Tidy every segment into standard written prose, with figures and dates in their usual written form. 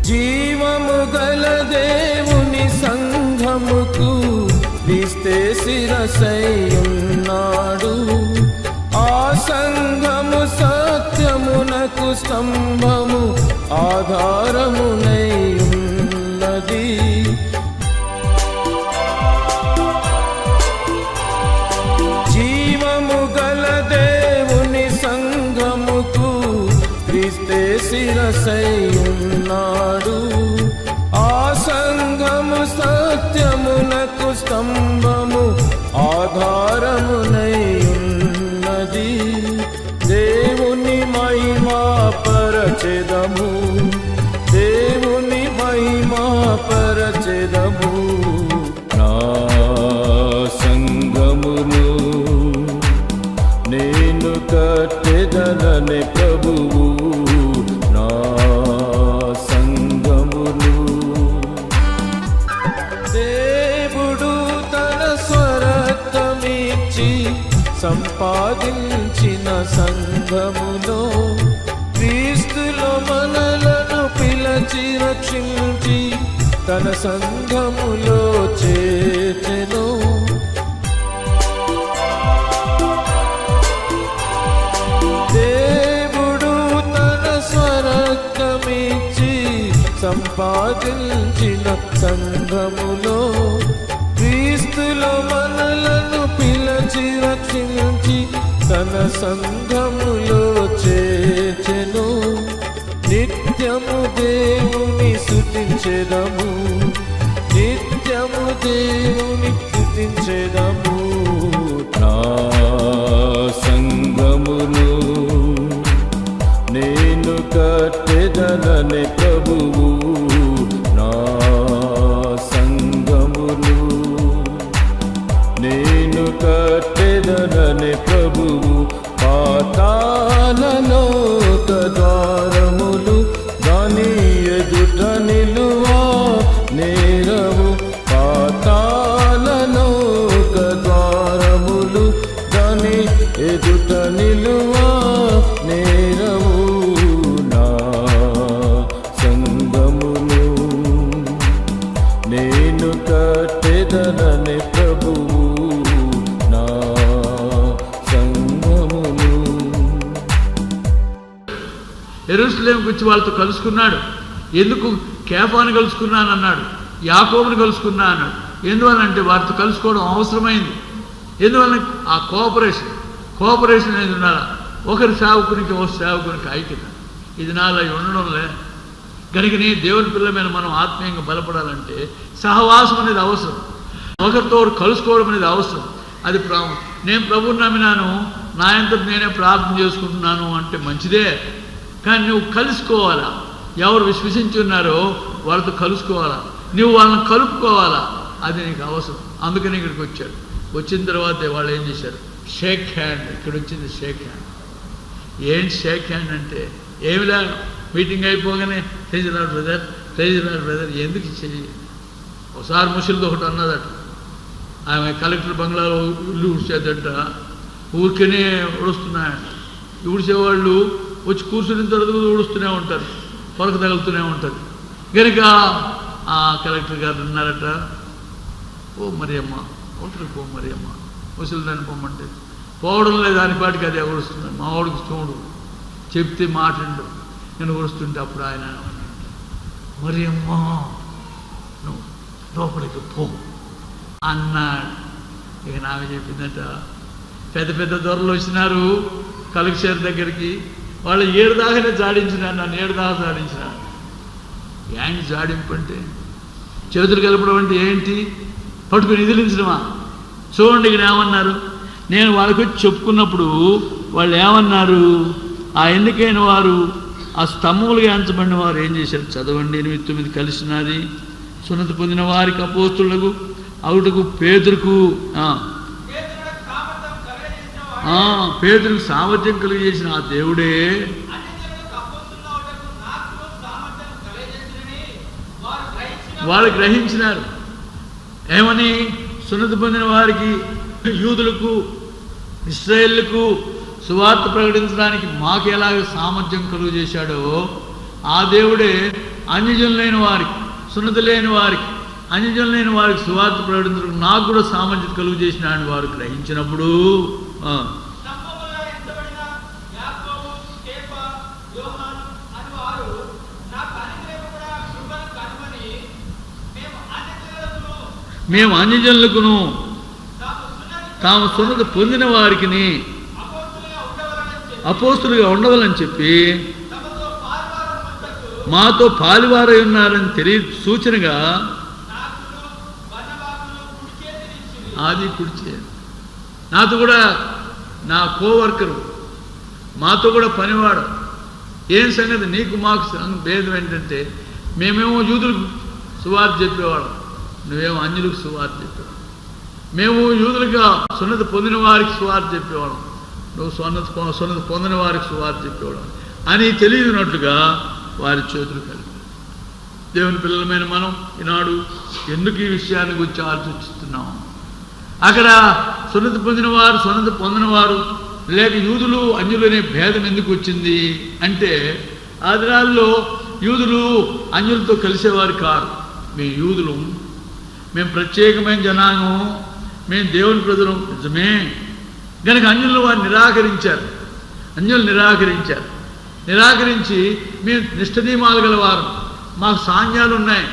జీవము గల దేవుని సంఘముకు క్రీస్తే శిరసైయున్నాడు. ఆ సంఘము సత్యమునకు స్తంభము ఆధారమునై ఉన్నది. జీవము గల దేవుని సంఘముకు క్రీస్తే శిరసైయున్నాడు. ఆ సంఘము సత్యమునకు స్తంభము ఆధారమునై ఉన్నది. దేవుని మహిమా పరచెదము, దేవుని మహిమా పరచెదము. నా సంఘమును నేను కట్టెదనని ప్రభువు, నా సంఘమును. దేవుడు తన స్వరక్తమిచ్చి సంపాదించిన సంఘములో క్రీస్తులో మనలను పిలచి రక్షించి తన సంఘములో చేర్చెను. దేవుడు తన స్వరక్తమిచ్చి సంపాదించిన సంఘములో క్రీస్తులో మనలను పిలచి రక్షించి తన సంఘములో చేర్చెను. నిత్యము దేవుని స్తుతించెదము, నిత్యము దేవుని స్తుతించెదము. నా సంఘమును నేను కట్టెదనని ప్రభువు, నా సంఘమును నేను కట్టెదనని ప్రభువు. పాతాళలోక ద్వారములు దాని ఎదుట నిలువా నేరవు. పాతాళలోక ద్వారములు దాని ఎదుట నిలువా నేరవు. నా సంఘమును నేను కట్టెదనని ప్రభువు, నా సంఘమును. యెరూషలేముకు వచ్చి వాళ్ళతో కలుసుకున్నాడు. ఎందుకు కేఫాను కలుసుకున్నానన్నాడు, యాకోబుని కలుసుకున్నా అన్నాడు. ఎందువల్లంటే వారితో కలుసుకోవడం అవసరమైంది. ఎందువల్ల ఆ కోఆపరేషన్ అనేది ఉండాలి. ఒకరి సేవకునికి ఒక సేవకునికి ఐక్యత. ఇది నాలో ఉండడంలే. కనుక దేవుని పిల్లల మీద మనం ఆత్మీయంగా బలపడాలంటే సహవాసం అనేది అవసరం, ఒకరితో కలుసుకోవడం అనేది అవసరం. అది నేను ప్రభువుని నమ్మినాను, నా అంతటి నేనే ప్రార్థన చేసుకుంటున్నాను అంటే మంచిదే, కానీ నువ్వు కలుసుకోవాలా. ఎవరు విశ్వసించి ఉన్నారో వాళ్ళతో కలుసుకోవాలా, నువ్వు వాళ్ళని కలుపుకోవాలా. అది నీకు అవసరం. అందుకని ఇక్కడికి వచ్చాడు. వచ్చిన తర్వాత వాళ్ళు ఏం చేశారు? Shake hand. ఇక్కడ వచ్చింది షేక్ హ్యాండ్. ఏంటి షేక్ హ్యాండ్ అంటే? ఏమి లేదు, మీటింగ్ అయిపోగానే praise Lord brother, praise Lord brother. ఎందుకు చెయ్యి? ఒకసారి ముసలిది ఒకటి అన్నదట, ఆమె కలెక్టర్ బంగ్లాలో ఇల్లు ఉడిచేదట. ఊరికనే ఉడుస్తున్నాయంట. ఊడిచేవాళ్ళు వచ్చి కూర్చుని తర్వాత ఊడుస్తూనే ఉంటారు, పొరకు తగులుతూనే ఉంటుంది. కనుక ఆ కలెక్టర్ గారు ఉన్నారట, ఓ మరి అమ్మ ఒకరికి పో మరి అమ్మ, ముసలిదాన్ని పొమ్మంటే పోవడం లేదు. దాని పాటికి అది ఊడుస్తున్నాడు. మా వాడికి చూడు, చెప్తే మాట్లాడు. నేను ఊడుస్తుంటే అప్పుడు ఆయన మరి అమ్మ నువ్వు లోపలికి పో అన్నాడు. ఇక నామే చెప్పిందట, పెద్ద పెద్ద దొరలు వచ్చినారు కలెక్టర్ దగ్గరికి. వాళ్ళు 7 దాకానే జాడించినారు, నన్ను 7 దాకా జాడించినారు. ఏంటి జాడింపు అంటే? చేతులు కలపడం అంటే ఏంటి? పట్టుకుని నిదిలించడమా? చూడండి ఇక్కడ ఏమన్నారు. నేను వాళ్ళకి వచ్చి చెప్పుకున్నప్పుడు వాళ్ళు ఏమన్నారు? ఆ ఎన్నికైన వారు, ఆ స్తంభములుగా ఎంచబడిన వారు ఏం చేశారు? చదవండి. 8-9 కలిసినది. సున్నతి పొందిన వారికి అపోస్తులకు అవుటకు పేతురుకు పేతురుకు సామర్థ్యం కలిగజేసిన ఆ దేవుడే వాళ్ళు గ్రహించినారు. ఏమని? సున్నతి పొందిన వారికి, యూదులకు, ఇశ్రాయేలుకు సువార్త ప్రకటించడానికి మాకు ఎలాగ సామర్థ్యం కలుగు చేశాడో ఆ దేవుడే అన్యజనులైన వారికి, సున్నతి లేని వారికి, అన్యజనులైన వారికి సువార్త ప్రకటించడం నాకు కూడా సామర్థ్యం కలుగు చేసిన అని వారు గ్రహించినప్పుడు మేము అన్యజనులకును తాము సున్నతి పొందిన వారికి అపోస్తులుగా ఉండవాలని చెప్పి మాతో పాలివారై ఉన్నారని సూచనగా ఆది కుడిచే నాతో కూడా నా కోవర్కరు, మాతో కూడా పనివాడు. ఏం సంగతి నీకు మాకు భేదం ఏంటంటే మేమేమో యూదులకు సువార్త చెప్పేవాళ్ళం, నువ్వేమో అన్యులకు సువార్త చెప్పేవాడు. మేము యూదులుగా సున్నతి పొందిన వారికి సువార్త చెప్పేవాళ్ళం, నువ్వు సున్నతి పొందిన వారికి సువార్త చెప్పేవాడు అని తెలియనట్లుగా వారి చేతులు కలిపి. దేవుని పిల్లలమైన మనం ఈనాడు ఎందుకు ఈ విషయాన్ని గురించి ఆలోచిస్తున్నాం? అక్కడ సున్నతి పొందినవారు, సున్నతి పొందినవారు లేక యూదులు అన్యులు అనే భేదం ఎందుకు వచ్చింది అంటే, ఆ దినాల్లో యూదులు అన్యులతో కలిసేవారు కారు. మేము యూదులు, మేము ప్రత్యేకమైన జనాంగం, మేము దేవుని ప్రజలు నిజమే. కనుక అన్యులు వారు నిరాకరించారు. అన్యులు నిరాకరించి మేము నిష్ఠ నియమాలు గలవారు, మాకు సాంజ్యాలు ఉన్నాయి,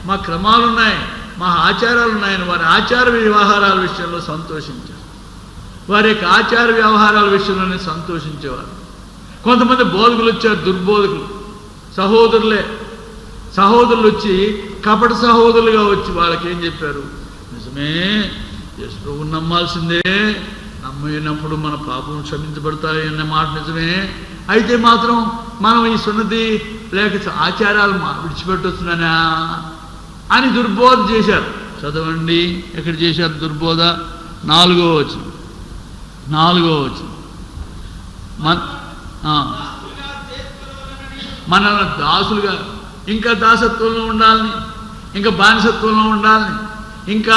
మా క్రమాలు ఉన్నాయి, మా ఆచారాలు ఉన్నాయని వారి ఆచార వ్యవహారాల విషయంలో సంతోషించారు. వారి యొక్క ఆచార వ్యవహారాల విషయంలోనే సంతోషించేవారు. కొంతమంది బోధకులు వచ్చారు, దుర్బోధకులు, సహోదరులు వచ్చి కపట సహోదరులుగా వచ్చి వాళ్ళకి ఏం చెప్పారు? నిజమే, యేసు ప్రభువుని నమ్మాల్సిందే, నమ్మినప్పుడు మన పాపం క్షమించబడతాయి అన్న మాట నిజమే. అయితే మాత్రం మనం ఈ సున్నతి లేక ఆచారాలు విడిచిపెట్టొచ్చునా అని దుర్బోధ చేశారు. చదవండి, ఎక్కడ చేశారు దుర్బోధ? 4వ వచనం. మనల్ని దాసులుగా, ఇంకా దాసత్వంలో ఉండాలని, ఇంకా బానిసత్వంలో ఉండాలని, ఇంకా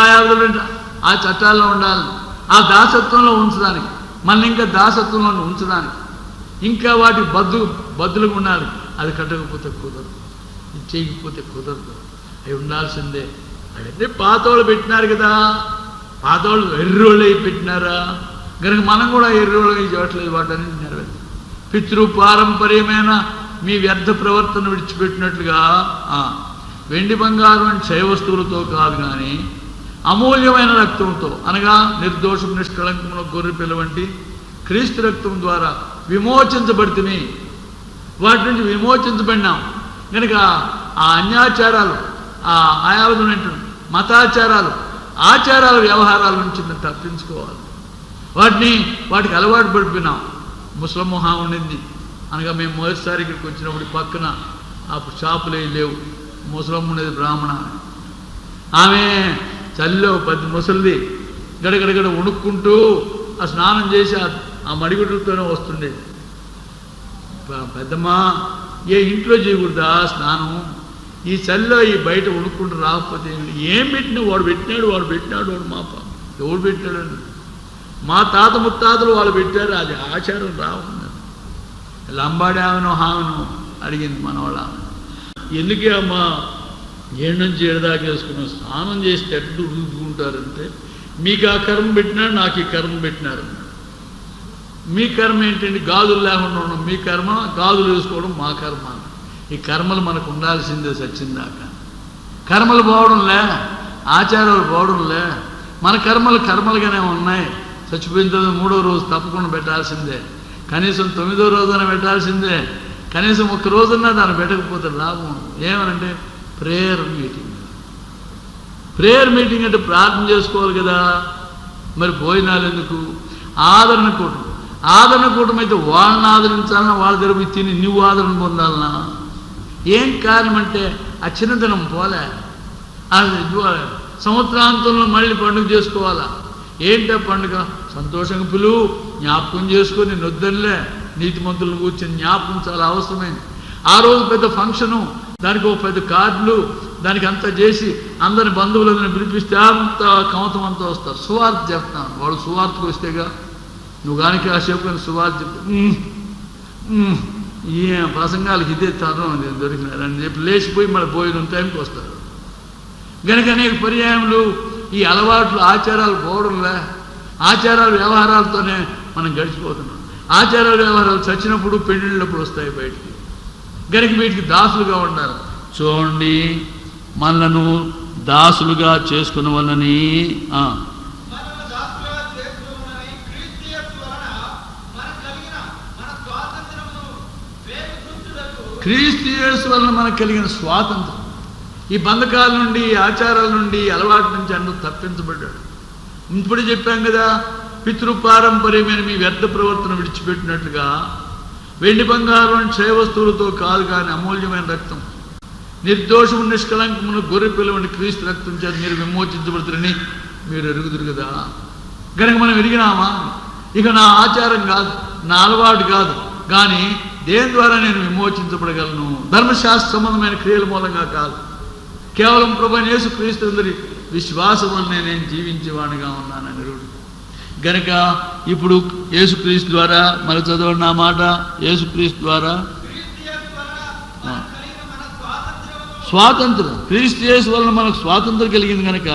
ఆ చట్టాల్లో ఉండాలని, ఆ దాసత్వంలో ఉంచడానికి, మన ఇంకా దాసత్వంలో ఉంచడానికి, ఇంకా వాటి బద్దులుగా ఉండాలి. అది కట్టకపోతే కుదరదు, ఇది చేయకపోతే కుదరదు, అవి ఉండాల్సిందే. అవన్నీ పాతోళ్ళు పెట్టినారు కదా, పాతోళ్ళు ఎర్రోళ్ళు అయి పెట్టినారా? కనుక మనం కూడా ఎర్రోళ్ళు చేయట్లేదు, వాటిని నెరవేరు. పితృ పారంపర్యమైన మీ వ్యర్థ ప్రవర్తన విడిచిపెట్టినట్లుగా వెండి బంగారం వంటి క్షయ వస్తువులతో కాదు కానీ అమూల్యమైన రక్తంతో, అనగా నిర్దోషం నిష్కళంకమున గొర్రె పిల్ల వంటి క్రీస్తు రక్తం ద్వారా విమోచించబడితే, వాటి నుంచి విమోచించబడినాం. కనుక ఆ అన్యాచారాలు, ఆ ఆయావమైన మతాచారాలు, ఆచారాల వ్యవహారాల నుంచి మేము తప్పించుకోవాలి. వాటికి అలవాటు పడిపోయినాం. ముస్లిం మొహా ఉండింది, అనగా మేము మొదటిసారి ఇక్కడికి వచ్చినప్పుడు పక్కన ఆ షాపులే లేవు, ముసలం ఉండేది బ్రాహ్మణ. ఆమె చలిలో పెద్ద ముసలిది గడగడగడ ఉణుక్కుంటూ ఆ స్నానం చేసి ఆ మడిగుడ్లతోనే వస్తుండేది. పెద్దమ్మా, ఏ ఇంట్లో చేయకూడదా స్నానం? ఈ చలిలో ఈ బయట ఉణుక్కుంటూ రాకపోతే ఏం పెట్టినా వాడు పెట్టినాడు వాడు మాప ఎవడు పెట్టాడు? మా తాత ముత్తాతలు వాళ్ళు పెట్టారు, అది ఆచారం రావున్నారు. లంబాడి ఆమెను హామెను అడిగింది మన వాళ్ళ. ఎందుకే అమ్మా 7 నుంచి 7 దాకా వేసుకున్నాం, స్నానం చేస్తే ఎట్టు రుద్దుకుంటారంటే, మీకు ఆ కర్మ పెట్టినాడు, నాకు ఈ కర్మ పెట్టినారు. మీ కర్మ ఏంటంటే గాజులు లేకుండా ఉండడం మీ కర్మ, గాజులు వేసుకోవడం మా కర్మ. ఈ కర్మలు మనకు ఉండాల్సిందే సచ్చిందాకా. కర్మలు పోవడంలే, ఆచారాలు పోవడంలే, మన కర్మలుగానే ఉన్నాయి. చచ్చిపోయిన తర్వాత 3వ రోజు తప్పకుండా పెట్టాల్సిందే, కనీసం 9వ రోజున పెట్టాల్సిందే, కనీసం 1 రోజున్నా దాన్ని పెట్టకపోతే లాభం. ఏమనంటే ప్రేయర్ మీటింగ్ అంటే ప్రార్థన చేసుకోవాలి కదా. మరి భోజనాలు ఎందుకు? ఆదరణ కూటం అయితే వాళ్ళని ఆదరించాలన్నా, వాళ్ళ దగ్గర తిని నువ్వు ఆదరణ పొందాలన్నా? ఏం కారణం అంటే ఆ చిన్నతనం పోలే, అది సంవత్సరాంతంలో మళ్ళీ పండుగ చేసుకోవాలా. ఏంటో పండుగ? సంతోషంగా పిలువు, జ్ఞాపకం చేసుకొని నొద్దనిలే. నీతిమంతులను కూర్చొని జ్ఞాపకం చాలా అవసరమైంది. ఆ రోజు పెద్ద ఫంక్షను, దానికి ఒక పెద్ద కార్డులు, దానికి అంతా చేసి అందరి బంధువులందరినీ పిలిపిస్తే అంత కమతం అంతా వస్తారు. సువార్త చెప్తాను, వాడు సువార్తకు వస్తేగా నువ్వు కానీ కాసేపు కానీ సువార్త చెప్తా ఈ ప్రసంగాలకు ఇదే తరం దొరికినారని చెప్పి లేచిపోయి మళ్ళీ భోజనం టైంకి వస్తారు. కనుక అనేక పర్యాయములు ఈ అలవాట్లు ఆచారాలు పోవడంలే, ఆచారాలు వ్యవహారాలతోనే మనం గడిచిపోతున్నాం. ఆచారాలు వ్యవహారాలు చచ్చినప్పుడు పెళ్ళిళ్ళప్పుడు వస్తాయి బయటికి. కనుక వీటికి దాసులుగా ఉండాలి. చూడండి, మనలను దాసులుగా చేసుకున్న వాళ్ళని క్రీస్తు యేసు వలన మనకు కలిగిన స్వాతంత్రం, ఈ బంధకాల నుండి, ఆచారాల నుండి, అలవాటు నుంచి అందరూ తప్పించబడ్డాడు. ఇప్పుడు చెప్పాం కదా, పితృపారంపర్యమైన మీ వ్యర్థ ప్రవర్తన విడిచిపెట్టినట్లుగా వెండి బంగారం క్షయ వస్తువులతో కాదు కానీ అమూల్యమైన రక్తం, నిర్దోషము నిష్కలంకమును గొర్రె పిల్లవంటి క్రీస్తు రక్తం చేత మీరు విమోచించబడుతారని మీరు ఎరుగుదురు కదా. కనుక మనం ఎరిగినామా? ఇక నా ఆచారం కాదు, నా అలవాటు కాదు, కానీ దేని ద్వారా నేను విమోచించబడగలను? ధర్మశాస్త్ర సంబంధమైన క్రియల మూలంగా కాదు, కేవలం ప్రభువైన యేసు క్రీస్తు అందరి విశ్వాసం వల్లనే నేను జీవించేవాడిగా ఉన్నానని ఎరుగుడు. గనక ఇప్పుడు యేసుక్రీస్తు ద్వారా మరి చదవండి ఆ మాట. యేసుక్రీస్తు ద్వారా స్వాతంత్రం, క్రీస్తు యేసు వలన మనకు స్వాతంత్రం కలిగింది కనుక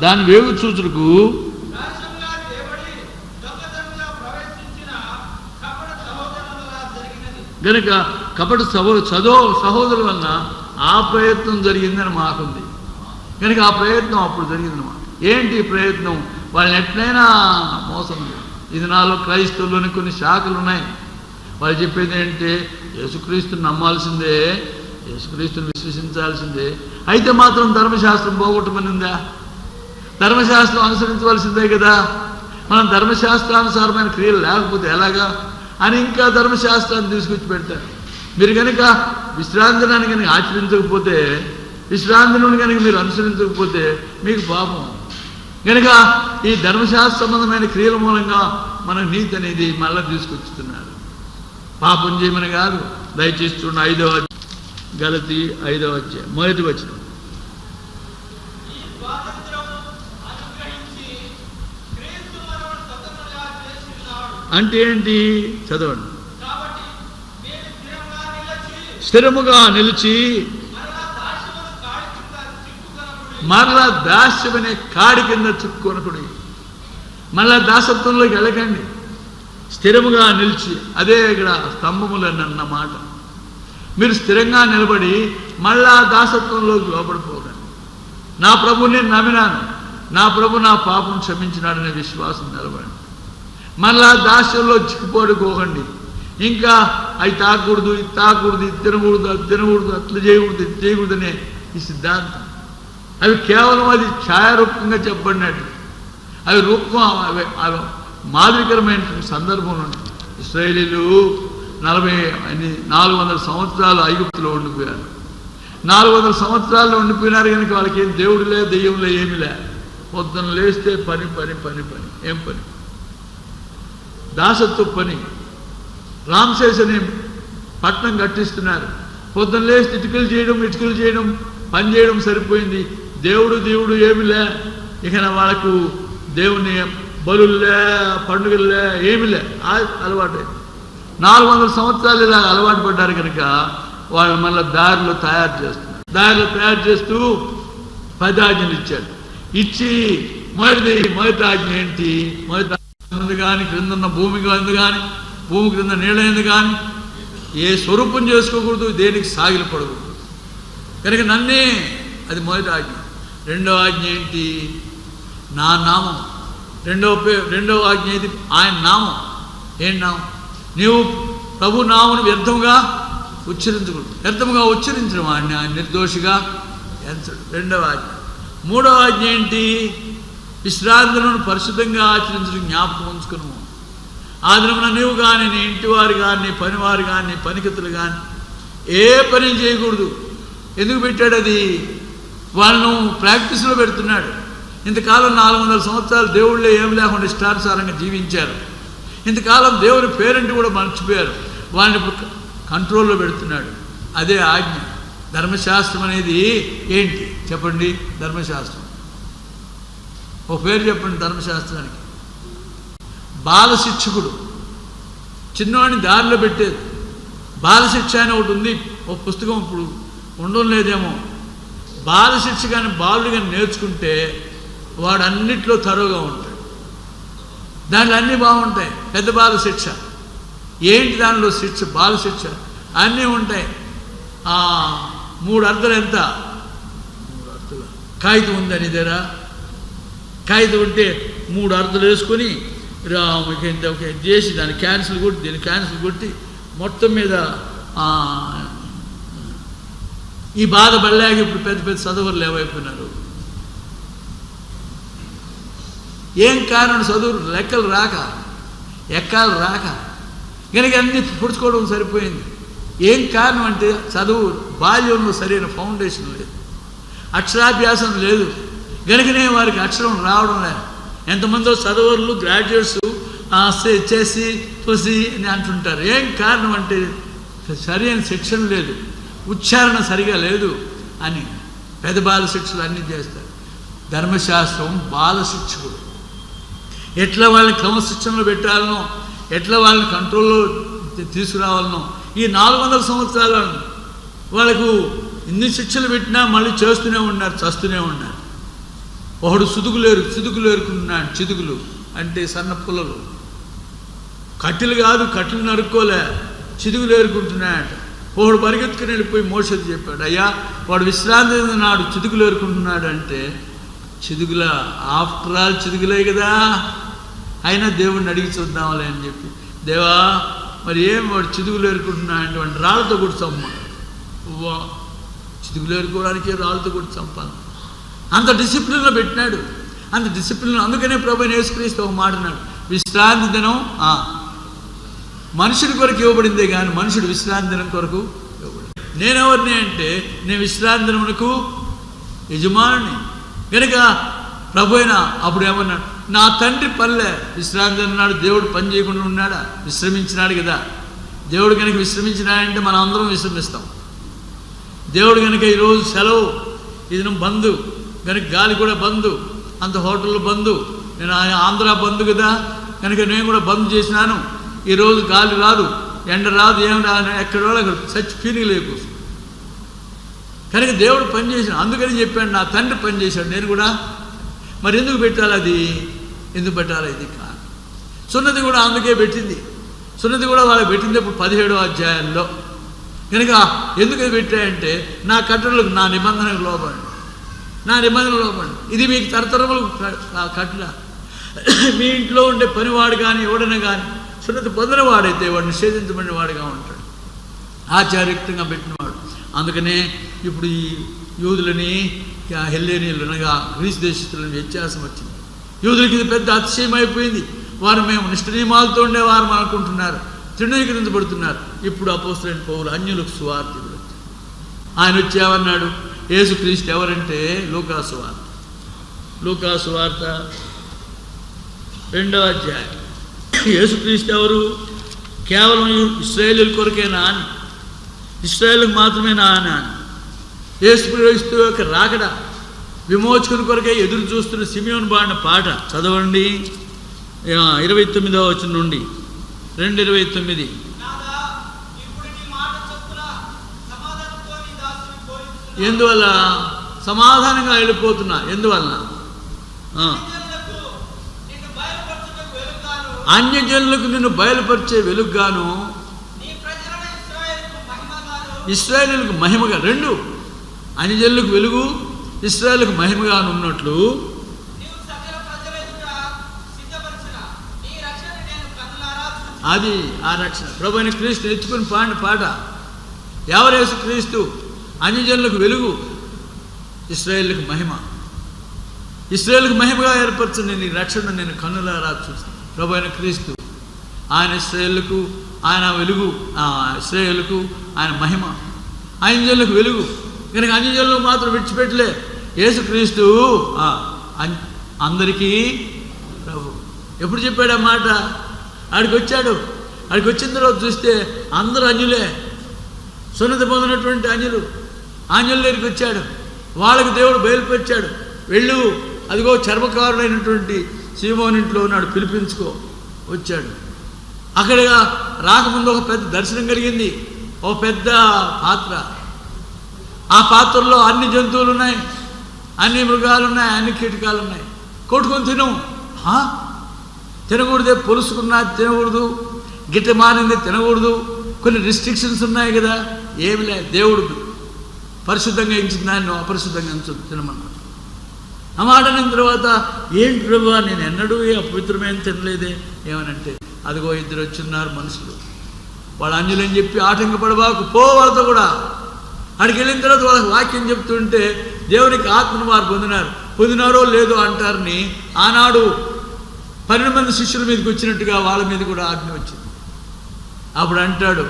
దాని వేగు చూచుటకు గనుక కపట సహోదరుల వలన ఆ ప్రయత్నం జరిగిందని మాకుంది. కనుక ఆ ప్రయత్నం అప్పుడు జరిగిందన్నమాట. ఏంటి ప్రయత్నం? వాళ్ళని ఎట్లయినా మోసం. ఇది నాలో క్రైస్తవుల్లోని కొన్ని శాఖలు ఉన్నాయి. వాళ్ళు చెప్పేది ఏంటంటే యేసుక్రీస్తుని నమ్మాల్సిందే, యేసుక్రీస్తుని విశ్వసించాల్సిందే, అయితే మాత్రం ధర్మశాస్త్రం పోగొట్టమని ఉందా? ధర్మశాస్త్రం అనుసరించవలసిందే కదా. మనం ధర్మశాస్త్రానుసారమైన క్రియలు లేకపోతే ఎలాగా అని ఇంకా ధర్మశాస్త్రాన్ని తీసుకొచ్చి పెడతారు. మీరు కనుక విశ్రాంతి దినాన్ని కనుక ఆచరించకపోతే, విశ్రాంతి నుండి కనుక మీరు అనుసరించకపోతే మీకు పాపం. కనుక ఈ ధర్మశాస్త్ర సంబంధమైన క్రియల మూలంగా మన నీతి అనేది మళ్ళీ తీసుకొచ్చుతున్నారు. పాపం చేయమని కాదు. దయచేసి చూడండి 5వ గలతీ 5వ అధ్యాయం 1వ వచనం. అంటే ఏంటి? చదవండి. స్థిరముగా నిలిచి మరలా దాస్యమనే కాడి కింద చుక్కొనకుడి. మళ్ళా దాసత్వంలోకి వెళ్ళకండి. స్థిరముగా నిలిచి, అదే ఇక్కడ స్తంభములని అన్న మాట. మీరు స్థిరంగా నిలబడి మళ్ళా దాసత్వంలోకి లోపడిపోకండి. నా ప్రభుని నేను నమ్మినాను, నా ప్రభు నా పాపం క్షమించినాడనే విశ్వాసం నిలబడండి. మళ్ళా దాస్యంలో చిక్కుపోడుకోకండి. ఇంకా అవి తాకూడదు, ఇది తాకూడదు, ఇది తినకూడదు, అది తినకూడదు, అట్లా చేయకూడదు, ఇది చేయకూడదు అనే ఈ సిద్ధాంతం. అవి కేవలం అది ఛాయారూపంగా చెప్పబడినట్టు. అవి రూపం, అవి మాదిరికరమైన సందర్భం ఉంటుంది. ఇశ్రాయేలీలు 400 సంవత్సరాలు ఐగుప్తులో ఉండిపోయారు. 400 సంవత్సరాల్లో ఉండిపోయినారు కనుక వాళ్ళకి ఏం దేవుడు లే, దెయ్యంలే, ఏమి లే. పొద్దున్న లేస్తే పని పని పని పని. ఏం పని? దాసత్వ పని. రామ్సేస్ అనే పట్టణం కట్టిస్తున్నారు. పొద్దున్న లేస్తే ఇటుకలు చేయడం, పని చేయడం సరిపోయింది. దేవుడు ఏమిలే. ఇక వాళ్ళకు దేవుని బలులే, పండుగలే, ఏమిలే. అలవాటు 400 సంవత్సరాలు ఇలా అలవాటు పడ్డారు కనుక వాళ్ళు మళ్ళీ దారిలో తయారు చేస్తున్నారు. దారిలో తయారు చేస్తూ 10 ఆజ్ఞలు ఇచ్చాడు. ఇచ్చి మొదటి ఆజ్ఞ ఏంటి? మొదటి ఆజ్ఞ కానీ క్రింద ఉన్న భూమి క్రింద నీళ్ళైంది కానీ ఏ స్వరూపం చేసుకోకూడదు, దేనికి సాగిలు పడకూడదు. కనుక నన్నే, అది మొదటి ఆజ్ఞ. రెండవ ఆజ్ఞ ఏంటి? నా నామం. రెండవ ఆజ్ఞ ఇది ఆయన నామం. ఏం నామం? నీవు ప్రభు నామను వ్యర్థంగా ఉచ్చరించకూడదు. వ్యర్థంగా ఉచ్చరించడం ఆయన నిర్దోషిగా ఎంచడు. రెండవ ఆజ్ఞ. మూడవ ఆజ్ఞ ఏంటి? విశ్రాంతులను పరిశుద్ధంగా ఆచరించడం జ్ఞాపకం ఉంచుకున్నాము. ఆ దినమున నీవు కానీ, నీ ఇంటివారు కానీ, నీ పనివారు కానీ, నీ పనికత్తులు కానీ ఏ పని చేయకూడదు. ఎందుకు పెట్టాడు అది? వాళ్ళను ప్రాక్టీస్లో పెడుతున్నాడు. ఇంతకాలం 400 సంవత్సరాలు దేవుళ్ళే ఏమి లేకుండా ఇష్టానుసారంగా జీవించారు. ఇంతకాలం దేవుని పేరెంట్ కూడా మర్చిపోయారు. వాళ్ళని ఇప్పుడు కంట్రోల్లో పెడుతున్నాడు. అదే ఆజ్ఞ. ధర్మశాస్త్రం అనేది ఏంటి చెప్పండి? ధర్మశాస్త్రం ఒక పేరు చెప్పండి. ధర్మశాస్త్రానికి బాల శిక్షకుడు. చిన్నవాడిని దారిలో పెట్టేది. బాలశిక్ష అని ఒకటి ఉంది, ఒక పుస్తకం ఇప్పుడు ఉండడం లేదేమో. బాలశిక్ష కానీ బాలుడు కానీ నేర్చుకుంటే వాడు అన్నిట్లో తరువుగా ఉంటాడు. దాంట్లో అన్నీ బాగుంటాయి. పెద్ద బాలశిక్ష ఏంటి, దానిలో శిక్ష బాలశిక్ష అన్నీ ఉంటాయి. 3 అర్థాలు ఎంత, 3 అర్థాలు కాగితం ఉందని ఇదేరా, కాగితం ఉంటే 3 అర్థాలు వేసుకొని చేసి దాన్ని క్యాన్సిల్ కొట్టి దీన్ని క్యాన్సిల్ కొట్టి మొత్తం మీద ఈ బాధ పడలేక ఇప్పుడు పెద్ద పెద్ద చదువులు ఏమైపోయినారు. ఏం కారణం? చదువులు లెక్కలు రాక, ఎక్కాలు రాక, కనుక అన్నీ పుడుచుకోవడం సరిపోయింది. ఏం కారణం అంటే చదువు బాల్యంలో సరైన ఫౌండేషన్ లేదు, అక్షరాభ్యాసం లేదు, కనుకనే వారికి అక్షరం రావడం లేదు. ఎంతమందో చదువులు గ్రాడ్యుయేట్స్ చేసి చూసి అని అంటుంటారు. ఏం కారణం అంటే సరైన శిక్షణ లేదు, ఉచ్చారణ సరిగా లేదు అని పెద్ద బాల శిక్షలు అన్నీ చేస్తారు. ధర్మశాస్త్రం బాల శిక్షకుడు. ఎట్లా వాళ్ళని క్రమశిక్షణలో పెట్టాలనో, ఎట్లా వాళ్ళని కంట్రోల్లో తీసుకురావాలనో, ఈ 400 సంవత్సరాలను వాళ్ళకు ఇన్ని శిక్షలు పెట్టినా మళ్ళీ చేస్తూనే ఉన్నారు, చస్తూనే ఉన్నారు. ఒకడు చితుకులు ఏరుకుంటున్నాడు. చితుకులు అంటే సన్న పుల్లలు, కట్టెలు కాదు, కట్టెలు నరుక్కోలే, చితుకులు ఏరుకుంటున్నాడు. ఒకడు పరిగెత్తుకుని వెళ్ళిపోయి మోషేకి చెప్పాడు, అయ్యా వాడు విశ్రాంతి నాడు చితుకులు ఏరుకుంటున్నాడు అంటే, చితుకుల ఆఫ్టర్ ఆల్ చితుకులే కదా, అయినా దేవుడిని అడిగి చూద్దాంలే అని చెప్పి, దేవా మరి ఏం వాడు చితుకులు ఏరుకుంటున్నాడు అంటే రాళ్ళతో కూడా చంప, చితుకులు ఏరుకోవడానికి రాళ్ళతో కూడా చంపాలి. అంత డిసిప్లిన్లో పెట్టినాడు, అంత డిసిప్లిన్. అందుకనే ప్రభువైన యేసుక్రీస్తు ఒక మాట అన్నాడు, విశ్రాంతి దినం మనుషుడి కొరకు ఇవ్వబడిందే కానీ మనుషుడు విశ్రాంతి దినం కొరకు ఇవ్వబడింది. నేనెవరిని అంటే నేను విశ్రాంతి దినమునకు యజమానుని. కనుక ప్రభువైన అప్పుడు ఏమన్నాడు, నా తండ్రి పల్లె విశ్రాంతి అన్నాడు. దేవుడు పని చేయకుండా ఉన్నాడా? విశ్రమించినాడు కదా. దేవుడు కనుక విశ్రమించినాడంటే మనం అందరం విశ్రమిస్తాం. దేవుడు కనుక ఈరోజు సెలవు, ఇది బంధు కనుక గాలి కూడా బంధు, అంత హోటల్లో బంధు, నేను ఆంధ్ర బంధు కదా, కనుక నేను కూడా బంద్ చేసినాను. ఈరోజు గాలి రాదు, ఎండ రాదు, ఏం రాదు, ఎక్కడో అక్కడ సచ్ ఫీలింగ్ లేకు. కనుక దేవుడు పని చేసిన, అందుకని చెప్పాడు నా తండ్రి పని చేశాడు, నేను కూడా. మరి ఎందుకు పెట్టాలి అది? ఎందుకు పెట్టాలి? ఇది కాదు. సున్నతి కూడా అందుకే పెట్టింది. సున్నతి కూడా వాళ్ళకి పెట్టింది ఇప్పుడు 17వ అధ్యాయంలో. కనుక ఎందుకు పెట్టాయంటే నా కట్టడలకు, నా నిబంధనకు లోపండి, నా నిబంధనలు లోపండి. ఇది మీకు తరతరములు కట్టడ. మీ ఇంట్లో ఉండే పనివాడు కానీ ఎవడైనా కానీ సున్నతి పొందినవాడైతే వాడు నిషేధించబడిన వాడుగా ఉంటాడు, ఆచార్యుక్తంగా పెట్టినవాడు. అందుకనే ఇప్పుడు ఈ యూదులని హెల్లేనీయులు అనగా గ్రీసు దేశస్తులని వ్యత్యాసం వచ్చింది. యూదులకి ఇది పెద్ద అతిశయం అయిపోయింది. వారు మేము నిష్ఠ నియమాలతో ఉండేవారు అనుకుంటున్నారు, తృణీకరించబడుతున్నారు. ఇప్పుడు అపోస్తలుడైన పౌలు అన్యులకు సువార్తికుడు. ఆయన వచ్చి ఏమన్నాడు? యేసుక్రీస్తు ఎవరంటే లూకాసు వార్త 2వ అధ్యాయం. యేసుక్రీస్తు ఎవరు? కేవలం ఇశ్రాయేలీయుల కొరకేనా అని, ఇశ్రాయేలుకు మాత్రమేనా అని. యేసుక్రీస్తు యొక్క రాకడ విమోచకుని కొరకే ఎదురు చూస్తున్న సిమియోను పాడిన పాట చదవండి. 29వ వచనం నుండి 2:29. ఎందువల్ల? సమాధానంగా వెళ్ళిపోతున్నా. ఎందువల్ల? అన్యజనులకు నిన్ను బయలుపరిచే వెలుగుగాను, ఇశ్రాయేలులకు మహిమగా. 2 అన్యజనులకు వెలుగు, ఇశ్రాయేలులకు మహిమగాను ఉన్నట్లు అది ఆ రక్షణ. ప్రభువైన క్రీస్తు ఎత్తుకుని పాడిన పాట. ఎవరు? యేసుక్రీస్తు. అన్యజనులకు వెలుగు, ఇశ్రాయేలులకు మహిమ. ఇశ్రాయేలుకు మహిమగా ఏర్పరచని నీ రక్షణ నేను కన్నులారా చూస్తాను. ప్రభువైన క్రీస్తు ఆయన ఇశ్రాయేలుకు ఆయన వెలుగు, ఇశ్రాయేలుకు ఆయన మహిమ, అన్యజనులకు వెలుగు. కనుక అన్యజనులకు మాత్రం విడిచిపెట్టలే. యేసుక్రీస్తు అందరికీ ప్రభు. ఎప్పుడు చెప్పాడు ఆ మాట? ఆడికి వచ్చాడు. ఆడికి వచ్చిన తర్వాత చూస్తే అందరూ అన్యులే, సున్నతి పొందినటువంటి అన్యులు. అన్యుల దగ్గరికి వచ్చాడు, వాళ్ళకి దేవుడు బయలుపరిచాడు. వెళ్ళు, అదిగో చర్మకారుడైనటువంటి సీమోని ఇంట్లో ఉన్నాడు, పిలిపించుకో. వచ్చాడు. అక్కడ రాకముందు ఒక పెద్ద దర్శనం కలిగింది. ఓ పెద్ద పాత్ర. ఆ పాత్రలో అన్ని జంతువులు ఉన్నాయి, అన్ని మృగాలు ఉన్నాయి, అన్ని కీటకాలు ఉన్నాయి. కొట్టుకొని తినకూడదే, పొలుసుకున్నా తినకూడదు, గిట్ట మారింది తినకూడదు, కొన్ని రిస్ట్రిక్షన్స్ ఉన్నాయి కదా. ఏమి లేదు, దేవుడు పరిశుద్ధంగా ఎంచిన దాన్ని అపరిశుద్ధంగా ఎంచదు తినమన్నాడు. ఆ మాట అయిన తర్వాత ఏంటి ప్రభు, నేను ఎన్నడూ అపవిత్రమైన తినలేదే. ఏమనంటే అదిగో ఇద్దరు వచ్చిన్నారు మనుషులు, వాళ్ళ అంజులని చెప్పి ఆటంకపడబాకు, పో వాళ్ళతో కూడా. అక్కడికి వెళ్ళిన తర్వాత వాళ్ళకి వాక్యం చెప్తుంటే దేవునికి ఆత్మను వారు పొందినారో లేదో అంటారని ఆనాడు 12 మంది శిష్యుల మీదకి వచ్చినట్టుగా వాళ్ళ మీద కూడా ఆజ్ఞ వచ్చింది. అప్పుడు అంటాడు,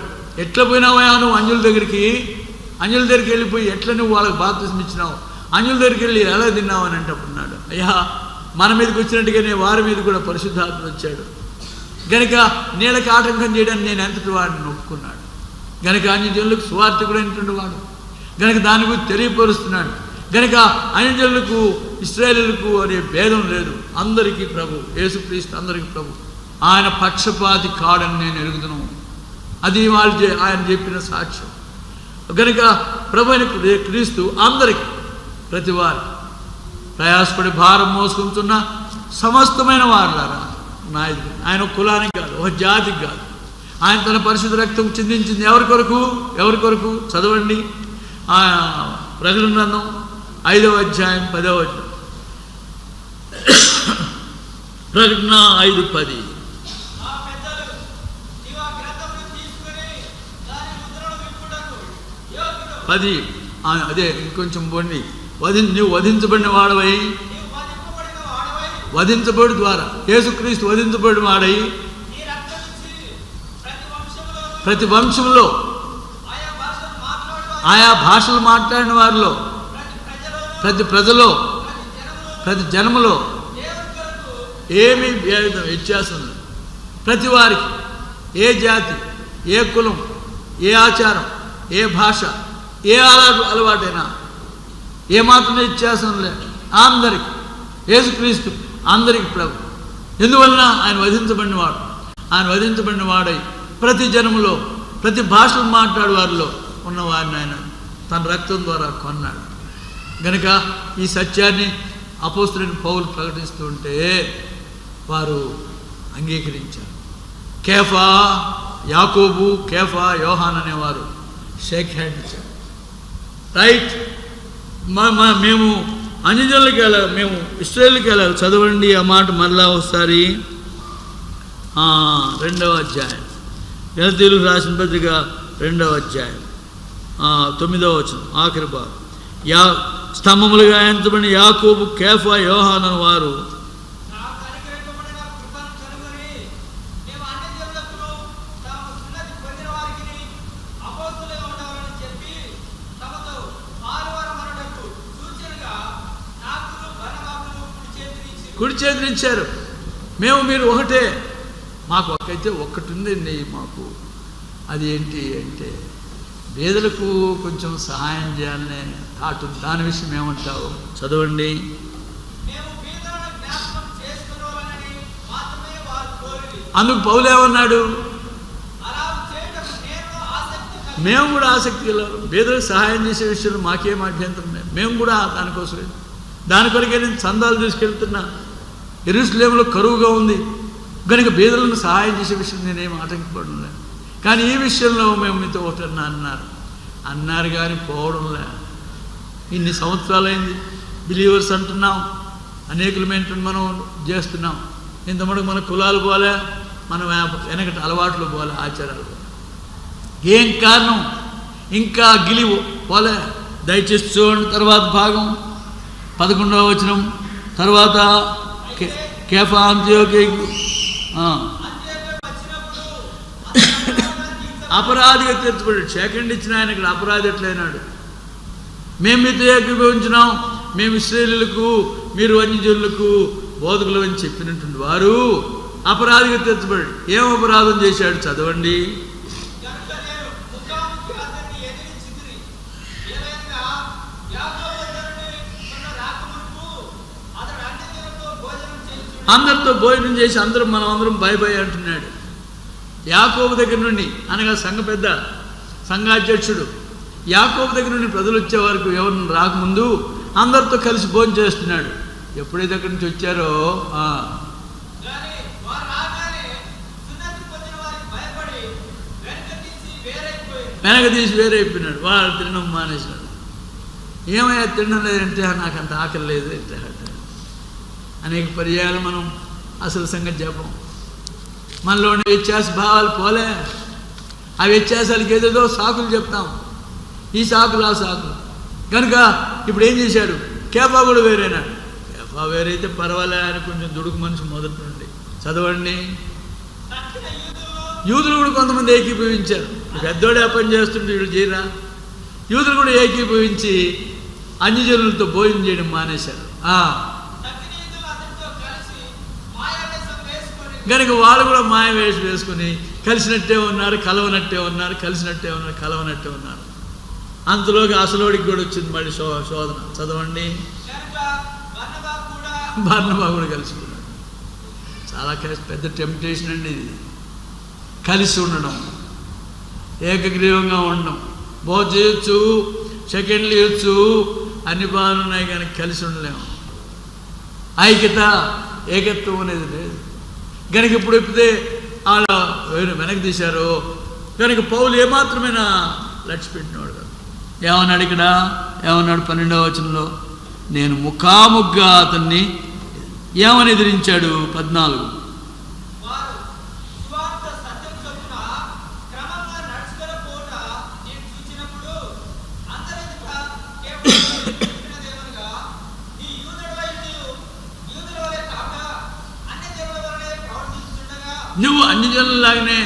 ఎట్లా పోయినావా నువ్వు అంజుల దగ్గరికి వెళ్ళిపోయి ఎట్లా నువ్వు వాళ్ళకి బాప్తిస్మం ఇచ్చినావు, అంజుల దగ్గరికి వెళ్ళి ఎలా తిన్నావు అని అంటే అప్పుడున్నాడు, అయ్యా మన మీదకి వచ్చినట్టుగానే వారి మీద కూడా పరిశుద్ధాత్మ వచ్చాడు గనుక నీళ్ళకి ఆటంకం చేయడానికి నేను ఎంతటి వాడిని ఒప్పుకున్నాడు గనుక అన్యజనులకు సువార్తికుడు అయినటువంటి వాడు గనుక దాని గురించి తెలియపరుస్తున్నాడు గనుక అన్యజనులకు ఇశ్రాయేలులకు అనే భేదం లేదు, అందరికీ ప్రభు యేసుక్రీస్తు అందరికీ ప్రభు. ఆయన పక్షపాతి కాడని నేను ఎరుగుదును, అది ఆయన చెప్పిన సాక్ష్యం. గనుక ప్రభు అయిన క్రీస్తు అందరికీ, ప్రతి వారు ప్రయాసపడి భారం మోసుకుంటున్న సమస్తమైన వారులారా నాయకుడు. ఆయన ఒక కులానికి కాదు, ఒక జాతికి కాదు. ఆయన తన పరిశుద్ధ రక్తం చిందించింది ఎవరి కొరకు చదవండి. ప్రకటన గ్రంథం 5వ అధ్యాయం 10వ వచనం. ప్రకటన 5:10. అదే ఇంకొంచెం పోండి. నువ్వు వధించబడిన వాడవై, వధించబడి ద్వారా యేసుక్రీస్తు వధించబడిన వాడై ప్రతి వంశంలో ఆయా భాషలు మాట్లాడిన వారిలో, ప్రతి ప్రజలో, ప్రతి జనములో ఏమీ వ్యత్యాసం లేదు. ప్రతి వారికి ఏ జాతి, ఏ కులం, ఏ ఆచారం, ఏ భాష, ఏ అలవాటైనా ఏమాత్రం వ్యత్యాసం లేదు. అందరికీ యేసుక్రీస్తు అందరికీ ప్రభు. ఎందువలన ఆయన వధించబడినవాడు. ఆయన వధించబడిన వాడై ప్రతి జనములో, ప్రతి భాషలు మాట్లాడే వారిలో ఉన్నవారిని ఆయన తన రక్తం ద్వారా కొన్నాడు. గనుక ఈ సత్యాన్ని అపోస్తలుడైన పౌలు ప్రకటిస్తూ ఉంటే వారు అంగీకరించారు. కేఫా, యాకోబు, కేఫా, యోహాన్ అనేవారు షేక్ హ్యాండ్ ఇచ్చారు. రైట్, మేము అన్యజనులకి వెళ్ళాలి, మేము ఇశ్రాయేలుకి వెళ్ళాలి. చదవండి ఆ మాట మరలా ఒకసారి. 2వ అధ్యాయం, గలతీయులకు రాసిన పత్రిక 2వ అధ్యాయం 9వ వచనం ఆఖరి భాగం. స్తంభములుగా ఎంచబడిన యాకోబు, కేఫా, యోహాను వారు కుడి చేతినిచ్చారు. మీరు ఒకటే, మాకు ఒకైతే ఒక్కటి ఉందండి మాకు. అది ఏంటి అంటే పేదలకు కొంచెం సహాయం చేయాలనే థాట్. దాని విషయం ఏమంటావు? చదవండి. అందుకు పౌలు ఏమన్నాడు? మేము కూడా ఆసక్తి గలవారు, పేదలకు సహాయం చేసే విషయంలో మాకేం అభ్యంతరం లేదు. మేము కూడా దాని కొరకే నేను చందాలు తీసుకెళ్తున్నా. యెరూషలేములో కరువుగా ఉంది కనుక పేదలను సహాయం చేసే విషయం నేనేం ఆటంకపడలేదు. కానీ ఈ విషయంలో మేము మీతో ఒకటన్నా అన్నారు కానీ పోవడంలే. ఇన్ని సంవత్సరాలైంది బిలీవర్స్ అంటున్నాం, అనేకులమేంటో మనం చేస్తున్నాం. ఇంతమటుకు మన కులాలు పోలే, మన వెనకటి అలవాట్లు పోలే, ఆచారాలు పోలే. ఏం కారణం? ఇంకా గిలి పోలే. దయచేసి చూడండి తర్వాత భాగం 11వ వచనం. తర్వాత కేఫా అంత్యోకి అపరాధిగా తీర్చబడ్డాడు. సెకండ్ ఇచ్చిన ఆయన ఇక్కడ అపరాధి ఎట్లయినాడు? మేము మీతో ఏకీభవించినాం, మేము ఇశ్రాయేలీయులకు మీరు అన్యజనులకు బోధకులు అని చెప్పినటువంటి వారు అపరాధిగా తీర్చబడ్డాడు. ఏం అపరాధం చేశాడు? చదవండి. అందరితో భోజనం చేసి మనం అందరం బై బై అంటున్నాడు. యాకోబు దగ్గర నుండి, అనగా సంఘ పెద్ద సంఘాధ్యక్షుడు. యాకోబు దగ్గర నుండి ప్రజలు వచ్చే వరకు ఎవరిని రాకముందు అందరితో కలిసి భోజనం చేస్తున్నాడు. ఎప్పుడైతే అక్కడి నుంచి వచ్చారో వెనక తీసి వేరైపోయినాడు. వాడు తినడం మానేశాడు. ఏమయ్యా తినడం లేదంటే నాకు అంత ఆకలి లేదు అంటే అనేక పర్యాయాలు మనం అసలు సంగతి చెప్పం. మనలోని వ్యత్యాస భావాలు పోలే. ఆ వ్యత్యాసాలకి ఏదేదో సాకులు చెప్తాం. ఈ సాకులు ఆ సాకులు కనుక ఇప్పుడు ఏం చేశాడు? కేఫా కూడా వేరేనాడు. కేఫా వేరైతే పర్వాలే అని కొంచెం దుడుకు మనిషి మొదటి నుండి చదవండి. యూదులు కూడా కొంతమంది ఏకీభవించారు. పెద్దోడే పని చేస్తుంటే వీళ్ళు చేయరా? యూదులు కూడా ఏకీభవించి అన్యజనులతో భోజనం చేయడం మానేశారు. కనుక వాళ్ళు కూడా మాయ వేషం వేసుకుని కలిసినట్టే ఉన్నారు, కలవనట్టే ఉన్నారు, కలిసినట్టే ఉన్నారు, కలవనట్టే ఉన్నారు. అంతలోకి అసలోడికి కూడా వచ్చింది మళ్ళీ శోధన. చదవండి. బర్నబా కూడా కలిసిపోయాడు. చాలా పెద్ద టెంప్టేషన్ అండి ఇది. కలిసి ఉండడం, ఏకగ్రీవంగా ఉండడం. భోజనం చేయొచ్చు, సెకండ్లు ఇవ్వచ్చు, అన్ని బాగానే ఉన్నాయి, కానీ కలిసి ఉండలేము. ఐక్యత, ఏకత్వం అనేది లేదు. కనుక ఇప్పుడు ఎప్పితే వాళ్ళ వెనక్కి తీశారు. కనుక పౌలు ఏమాత్రమైనా లక్ష్య పెట్టినవాడు కాదు. ఏమన్నాడు ఇక్కడ? ఏమన్నాడు 12వ వచనంలో? నేను ముఖాముగ్గా అతన్ని ఏమని ఎదిరించాడు? 14. నువ్వు అన్ని జనులలాగానే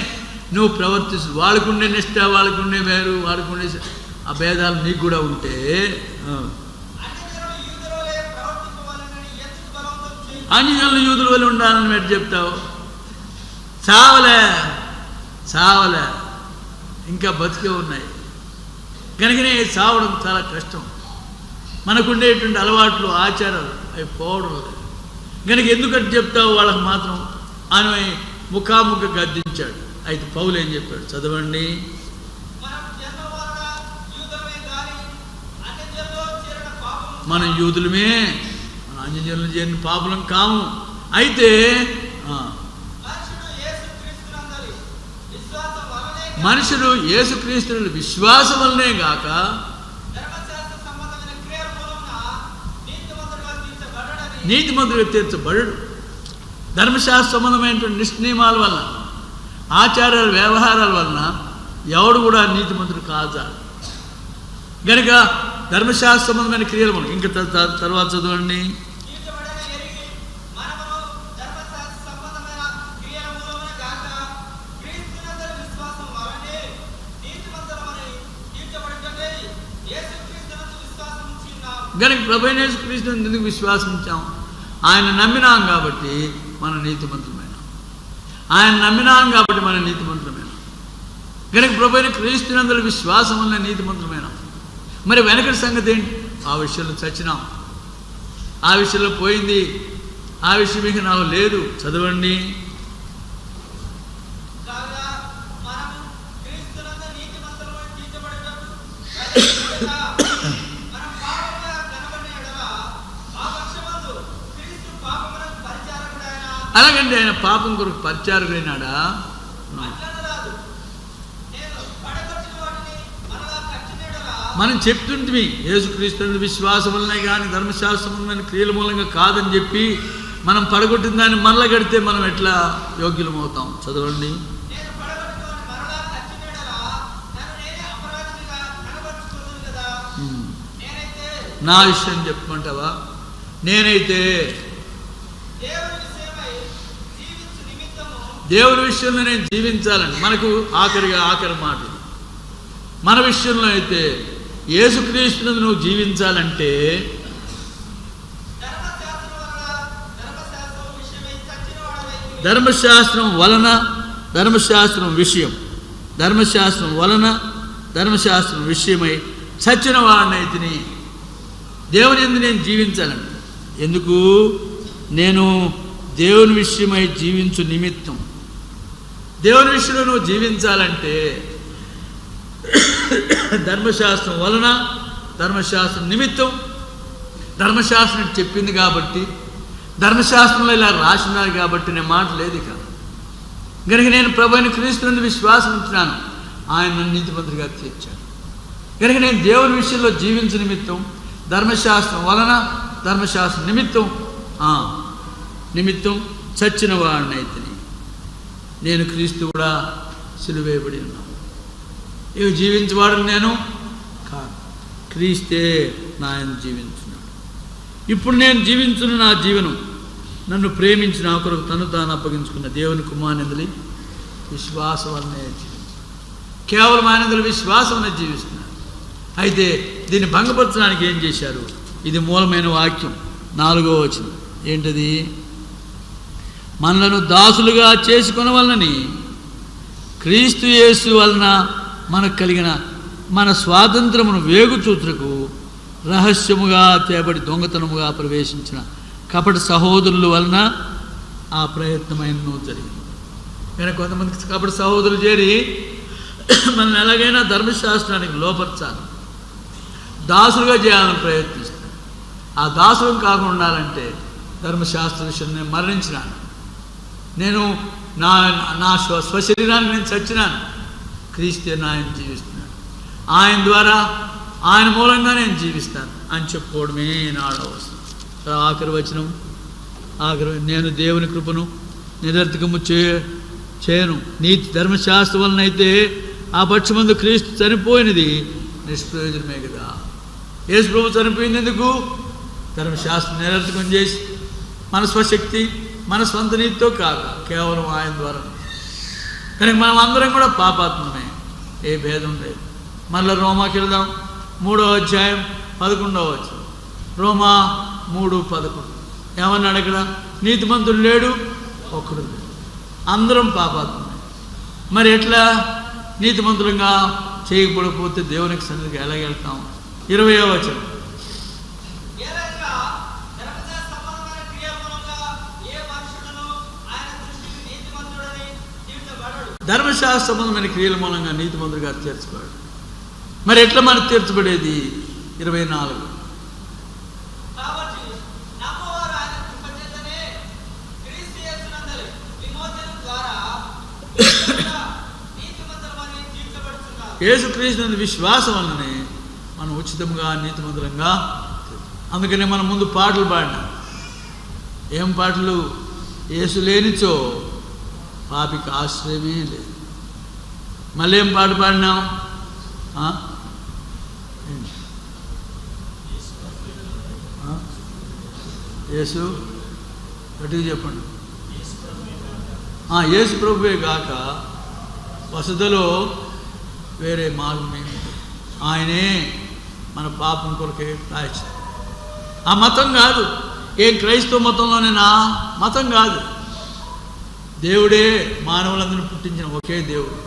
నువ్వు ప్రవర్తిస్తు. వాళ్ళకుండే నిష్ట, వాళ్ళకుండే వేరు, వాళ్ళకుండే ఆ భేదాలు నీకు కూడా ఉంటే అన్ని జనులు యూదుల వల్ల ఉండాలని మీరు చెప్తావు. చావలే ఇంకా బతికే ఉన్నాయి. కనుకనే చావడం చాలా కష్టం. మనకుండేటువంటి అలవాట్లు, ఆచారాలు అవి పోవడం లేదు. కనుక ఎందుకంటే చెప్తావు వాళ్ళకి మాత్రం అని ముఖాముఖ గద్దించాడు. అయితే పౌలు ఏం చెప్పాడు? చదవండి. మనం యూదులమే, మన అన్యజనులు చేరిన పాపులం కాము. అయితే మనుషులు యేసుక్రీస్తు విశ్వాసం వల్లనే గాక నీతిమంతుడిగా తీర్చబడడు. ధర్మశాస్త్ర సంబంధమైనటువంటి నిష్నియమాల వలన, ఆచారాల వ్యవహారాల వలన ఎవడు కూడా నీతిమంతుడు కాదు. కనుక ధర్మశాస్త్ర సంబంధమైన క్రియలు మనం ఇంకా తర్వాత చదవండి. కనుక ప్రభువైన యేసుక్రీస్తుని ఎందుకు విశ్వాసించాం? ఆయన నమ్మినాం కాబట్టి మన నీతిమంతులమైన. ఆయన నమ్మినాం కాబట్టి మన నీతిమంతులమైన. కనుక ప్రభువైన క్రీస్తునందుల విశ్వాసం వల్ల నీతిమంతులమైన. మరి వెనకటి సంగతి ఏంటి? ఆ విషయంలో చచ్చినాం, ఆ విషయంలో పోయింది, ఆ విషయం ఇక నాకు లేదు. చదవండి. అలాగంటే ఆయన పాపం కొరకు పరిచారకుడైనాడా? మనం చెప్తుంటే యేసుక్రీస్తు విశ్వాసం వల్లనే కానీ ధర్మశాస్త్రమైన క్రియల మూలంగా కాదని చెప్పి మనం పడగొట్టిన దాన్ని మరల కడితే మనం ఎట్లా యోగ్యులం అవుతాం? చదవండి. నా విషయం చెప్పుకుంటావా? నేనైతే దేవుని విషయంలో నేను జీవించాలని మనకు ఆఖరి మాట. మన విషయంలో అయితే యేసుక్రీస్తును నువ్వు జీవించాలంటే ధర్మశాస్త్రం వలన, ధర్మశాస్త్రం విషయమై చచ్చిన వాడినైతిని. దేవుని యందు నేను జీవించాలని. ఎందుకు? నేను దేవుని విషయమై జీవించు నిమిత్తం. దేవుని విషయంలో నువ్వు జీవించాలంటే ధర్మశాస్త్రం వలన, ధర్మశాస్త్రం నిమిత్తం, ధర్మశాస్త్రం చెప్పింది కాబట్టి, ధర్మశాస్త్రంలో ఇలా రాసినారు కాబట్టి నేను మాట లేదు ఇక. కనుక నేను ప్రభువైన క్రీస్తునందు విశ్వాసం ఉంటున్నాను, ఆయన నన్ను నీతిమంతుడిగా తీర్చాడు. కనుక నేను దేవుని విషయంలో జీవించే నిమిత్తం, ధర్మశాస్త్రం వలన, ధర్మశాస్త్రం నిమిత్తం చచ్చిన వాడినైతిని. నేను క్రీస్తు కూడా సిలువేయబడి ఉన్నాను. ఇవి జీవించేవాడు నేను కాదు, క్రీస్తే నాయన జీవించున్నాడు. ఇప్పుడు నేను జీవించున్న నా జీవనం నన్ను ప్రేమించిన ఒకరికి తను తాను అప్పగించుకున్న దేవుని కుమారుని విశ్వాసం వల్లనే జీవించు. కేవలం ఆయన విశ్వాసం అనేది జీవిస్తున్నాడు. అయితే దీన్ని భంగపరచడానికి ఏం చేశారు? ఇది మూలమైన వాక్యం, 4వ వచనం. ఏంటది? మనలను దాసులుగా చేసుకొనవలనని క్రీస్తు యేసు వలన మనకు కలిగిన మన స్వాతంత్రమును వేగుచూచుటకు రహస్యముగా తేబడి దొంగతనముగా ప్రవేశించిన కపట సహోదరుల వలన ఆ ప్రయత్నమైన జరిగింది. కనుక కొంతమంది కపట సహోదరులు చేరి మనల్ని ఎలాగైనా ధర్మశాస్త్రానికి లోపరచాలి, దాసులుగా చేయాలని ప్రయత్నిస్తారు. ఆ దాసులం కాకుండా ఉండాలంటే ధర్మశాస్త్ర విషయం నేను మరణించినాను, నేను నా స్వశరీరానికి నేను చచ్చినాను, క్రీస్తే నాయన జీవిస్తున్నాను, ఆయన ద్వారా ఆయన మూలంగా నేను జీవిస్తాను అని చెప్పుకోవడమే నాడో అవసరం. ఆఖరి వచనం, నేను దేవుని కృపను నిరర్థకము చేయను. నీతి ధర్మశాస్త్రం వలన అయితే ఆ పక్షమందు క్రీస్తు చనిపోయినది నిష్ప్రయోజనమే కదా. యేసు ప్రభు చనిపోయింది ఎందుకు? ధర్మశాస్త్రం నిరర్థకం చేసి మన స్వశక్తి, మన స్వంత నీతితో కాదు, కేవలం ఆయన ద్వారా. కనుక మనం అందరం కూడా పాపాత్మమే, ఏ భేదం లేదు. మళ్ళీ రోమాకి వెళ్దాం, 3వ అధ్యాయం 11వ వచనం. రోమా 3:11 ఏమన్నాడు అక్కడ? నీతిమంతుడు లేడు, ఒక్కడు లేడు, అందరం పాపాత్మమే. మరి ఎట్లా నీతిమంతులుగా చేయకపోతే దేవునికి సన్నిధికి ఎలాగెళ్తాం? 20వ వచనం. ధర్మశాస్త్ర సంబంధమైన క్రియల మూలంగా నీతిమంతుడిగా తీర్చబడు. మరి ఎట్లా మనకు తీర్చబడేది? 24. యేసుక్రీస్తు విశ్వాసం వల్లనే మనం ఉచితంగా నీతిమంతులంగా. అందుకనే మనం ముందు పాటలు పాడినాం. ఏం పాటలు? యేసు లేనిచో పాపికి ఆశ్రయమే లేదు. మళ్ళీ ఏం పాట పాడినాం? యేసు గట్టిగా చెప్పండి. యేసు ప్రభువే గాక వసతిలో వేరే మార్గం ఏమి? ఆయనే మన పాపం కొరకే ప్రాయశ్చిత్తం. ఆ మతం కాదు, ఏం క్రైస్తవ మతంలోనేనా? మతం కాదు. దేవుడే మానవులందరినీ పుట్టించిన ఒకే దేవుడు.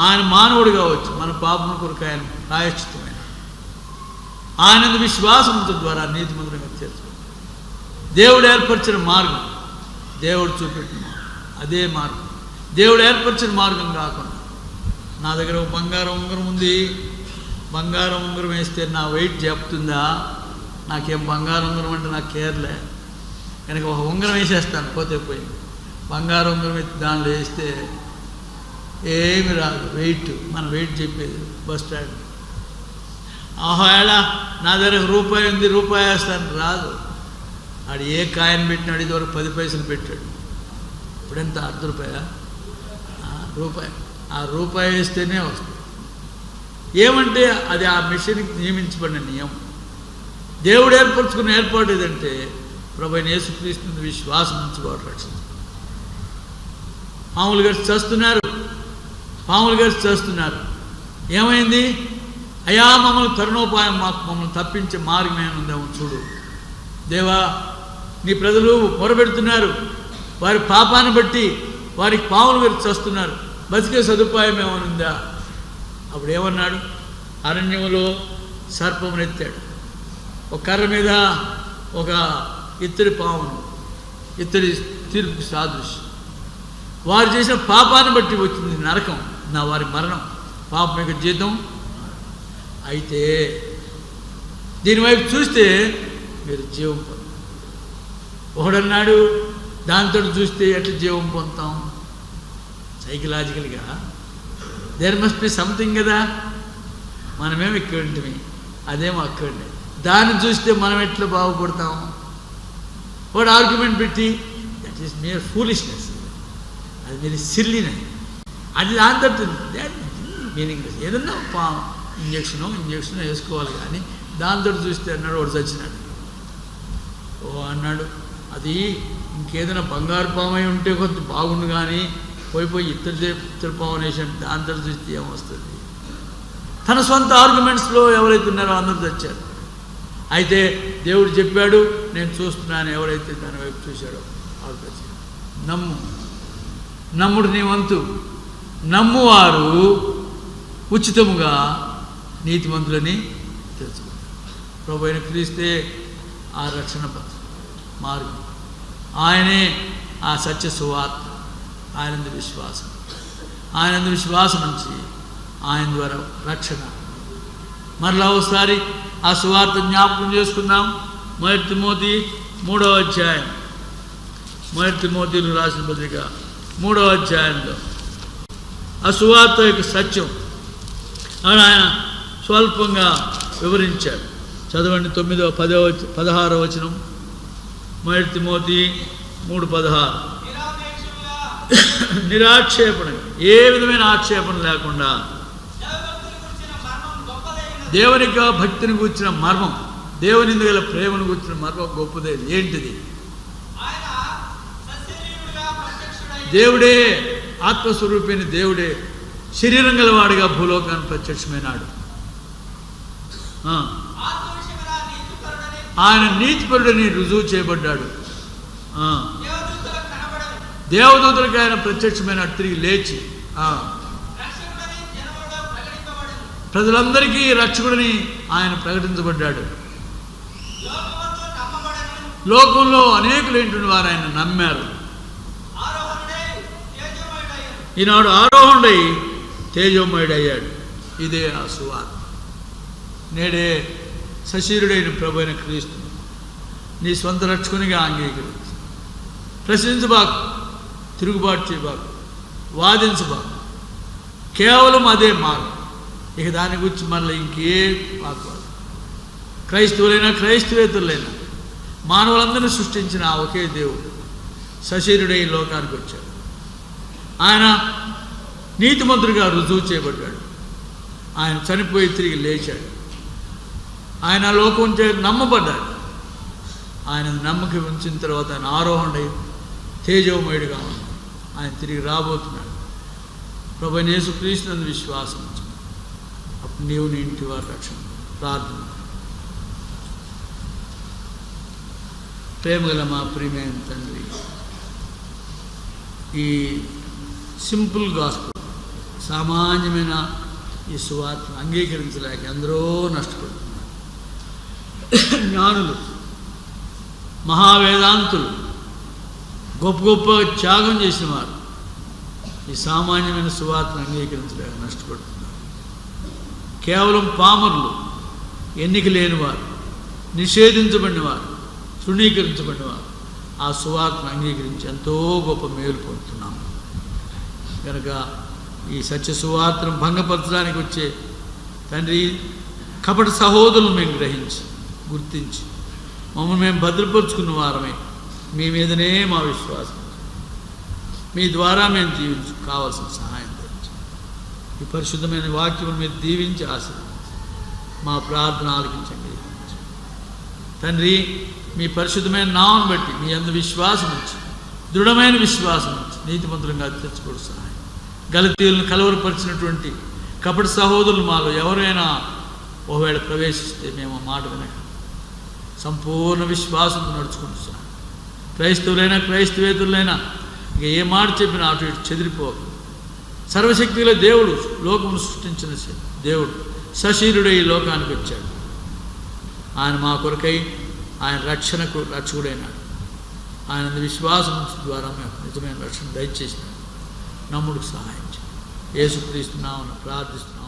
ఆయన మానవుడిగా వచ్చి మన పాపం కొరకు ఆయన ప్రాయశ్చిత్తమైన ఆయన విశ్వాసంతో ద్వారా నీతిమంతులుగా చేర్చుకుంటాం. దేవుడు ఏర్పరిచిన మార్గం, దేవుడు చూపెట్టిన అదే మార్గం. దేవుడు ఏర్పరిచిన మార్గం కాకుండా నా దగ్గర ఒక బంగారం ఉంగరం ఉంది, బంగారం ఉంగరం వేస్తే నా వెయిట్ చెప్తుందా? నాకేం బంగారం ఉంగరం అంటే నాకు కేర్లే. కనుక ఒక ఉంగరం వేసేస్తాను, పోతే పోయింది. బంగారం ఉంగరం ఎత్తి దానిలో వేస్తే ఏమి రాదు, వెయిట్ మన వెయిట్ చెప్పేది. బస్ స్టాండ్ ఆహా నా దగ్గర రూపాయి ఉంది, రూపాయి వేస్తాను, రాదు. ఆడు ఏ కాయను పెట్టినాడు? ఇదివరకు 10 పైసలు పెట్టాడు, ఇప్పుడెంత? ₹1 రూపాయి. ఆ రూపాయి వేస్తేనే వస్తుంది. ఏమంటే అది ఆ మిషన్కి నియమించబడిన నియమం. దేవుడు ఏర్పరచుకున్న ఏర్పాటు ఏదంటే ప్రభువైన యేసుక్రీస్తు విశ్వాసం ఉంచుకోవడం రక్షణ. పాములు గడిచి చేస్తున్నారు. ఏమైంది? అయా మమ్మల్ని తరుణోపాయం, మమ్మల్ని తప్పించే మార్గం ఏముందేమో చూడు దేవా. నీ ప్రజలు మొరబెడుతున్నారు, వారి పాపాన్ని బట్టి వారికి పాములు గడిచి చేస్తున్నారు, బతికే సదుపాయం ఏమనుందా? అప్పుడు ఏమన్నాడు? అరణ్యంలో సర్పమును ఎత్తాడు, ఒక కర్ర మీద ఒక ఇత్తడి పామును, ఇత్తడి తీర్పుకి సాదృశ్యం. వారు చేసిన పాపాన్ని బట్టి వచ్చింది నరకం, వారి మరణం. పాపం యొక్క జీతం అయితే దీనివైపు చూస్తే మీరు జీవం పొందుతారు. ఒకడన్నాడు దాంతో చూస్తే ఎట్లా జీవం పొందుతాం? సైకలాజికల్గా దేర్ మస్ట్ బి సంథింగ్ కదా. మనమేమి ఇక్కడ ఉంటుంది, అదేమో అక్కడే. దాన్ని చూస్తే మనం ఎట్లా బాగుపడతాం? వాడు ఆర్గ్యుమెంట్ పెట్టి దట్ ఈస్ మేర్ ఫూలిష్నెస్, అది మీరు సిల్లినెస్, అది దాంతో మీనింగ్. ఏదన్నా ఇంజక్షనో వేసుకోవాలి, కానీ దాంతో చూస్తే అన్నాడు వాడు చచ్చినాడు. అన్నాడు అది ఇంకేదైనా బంగారు పామై ఉంటే కొంచెం బాగుండు, కానీ పోయి ఇతర పాము వేసాడు, దాంతో చూస్తే ఏమొస్తుంది? తన సొంత ఆర్గ్యుమెంట్స్లో ఎవరైతే ఉన్నారో అందరూ చచ్చారు. అయితే దేవుడు చెప్పాడు నేను చూస్తున్నాను, ఎవరైతే దాని వైపు చూశాడో వాళ్ళు చచ్చారు. నమ్ముడు నీ వంతు. నమ్మువారు ఉచితముగా నీతిమంతులని తెలుసుకుంటారు. ప్రభు అయిన క్రీస్తే ఆ రక్షణ మార్గం, ఆయనే ఆ సత్య సువార్త, ఆయనందు విశ్వాసం నుంచి ఆయన ద్వారా రక్షణ. మరలా ఒకసారి ఆ సువార్త జ్ఞాపకం చేసుకుందాం. 1 తిమోతి 3వ అధ్యాయం, 1 తిమోతిలో రాసిన పత్రిక 3వ అధ్యాయంలో ఆ సువార్త యొక్క సత్యం ఆయన స్వల్పంగా వివరించాడు. చదవండి 9వ 10వ 16వ వచనం. 1 తిమోతి 3:16. నిరాక్షేపణ, ఏ విధమైన ఆక్షేపణ లేకుండా దేవునికి భక్తిని కూర్చిన మర్మం, దేవుని గల ప్రేమను కూర్చిన మర్మం గొప్పదే. ఏంటిది? దేవుడే ఆత్మస్వరూపిణి, దేవుడే శరీరం గలవాడిగా భూలోకాన్ని ప్రత్యక్షమైనాడు. ఆయన నీతిపరుడని రుజువు చేయబడ్డాడు. దేవదూతలకు ఆయన ప్రత్యక్షమైన తిరిగి లేచి ప్రజలందరికీ రక్షకుడిని ఆయన ప్రకటించబడ్డాడు. లోకంలో అనేకులైనటువంటి వారు ఆయన నమ్మారు. ఈనాడు ఆరోహణుడై తేజోమయుడయ్యాడు. ఇదే ఆ సువార్త. నేడే సశరీరుడైన ప్రభు అయిన క్రీస్తు నీ స్వంత రక్షకునిగా అంగీకరించు. ప్రశ్నించబాకు, తిరుగుబాటు చేయబాకు, వాదించబాకు. కేవలం అదే మార్గం. ఇక దాని గురించి మళ్ళీ ఇంకే వాగ్వాదం. క్రైస్తవులైనా క్రైస్తవేతరులైనా మానవులందరినీ సృష్టించిన ఆ ఒకే దేవుడు సశరీరుడై లోకానికి వచ్చాడు. ఆయన నీతిమంతుడిగా రుజువు చేయబడ్డాడు. ఆయన చనిపోయి తిరిగి లేచాడు. ఆయన లోకం చే నమ్మబడ్డాడు. ఆయన నమ్మకం ఉంచిన తర్వాత ఆయన ఆరోహణై తేజోమయుడిగా ఉన్నాడు. ఆయన తిరిగి రాబోతున్నాడు. ప్రభువైన యేసుక్రీస్తునందు విశ్వాసం ఉంచు. అప్పుడు నీవు నీ ఇంటి వారి రక్షణ. ప్రార్థన. ప్రేమగల మా ప్రియమైన తండ్రి, ఈ సింపుల్ గాస్పుల్, సామాన్యమైన ఈ సువార్తను అంగీకరించలేక ఎందరో నష్టపడుతున్నారు. జ్ఞానులు, మహావేదాంతులు, గొప్ప గొప్ప త్యాగం చేసిన వారు ఈ సామాన్యమైన సువార్తను అంగీకరించలేక నష్టపడుతున్నారు. కేవలం పామరులు, ఎన్నిక లేనివారు, నిషేధించబడినవారు, తృణీకరించబడినవారు ఆ సువార్తను అంగీకరించి ఎంతో గొప్ప మేలు పొందుతున్నాము. కనుక ఈ సత్య సువార్తను భంగపరచడానికి వచ్చే తండ్రి కపట సహోదరులను మేము గ్రహించి గుర్తించి మమ్మల్ని మేము భద్రపరుచుకున్న వారమే. మీ మీదనే మా విశ్వాసం, మీ ద్వారా మేము జీవించు కావాల్సిన సహాయం తెచ్చు. ఈ పరిశుద్ధమైన వాక్యం మీరు దీవించి ఆశీర్వదించి మా ప్రార్థన ఆలకించండి తండ్రి. మీ పరిశుద్ధమైన నామను బట్టి మీ అందు విశ్వాసం ఉంచి, దృఢమైన విశ్వాసం ఉంచి నీతిమంతులంగా తెచ్చుకోవడం సహాయం. గలతీయులను కలవరపరిచినటువంటి కపట సహోదరులు మాలో ఎవరైనా ఒకవేళ ప్రవేశిస్తే మేము ఆ మాట వినక సంపూర్ణ విశ్వాసంతో నడుచుకుంటూ సార్. క్రైస్తవులైనా క్రైస్తవేతరులైనా ఇక ఏ మాట చెప్పినా అటు ఇటు చెదిరిపోక, సర్వశక్తిలో దేవుడు లోకమును సృష్టించిన దేవుడు సశరీరుడై ఈ లోకానికి వచ్చాడు. ఆయన మా కొరకై ఆయన రక్షణకు రక్షకుడైనాడు. ఆయన విశ్వాసం ద్వారా మేము నిజమైన రక్షణ దయచేసినాడు. నమ్ముడికి సహాయం చేయండి. యేసుక్రీస్తు నామమున ప్రార్థిస్తున్నాం.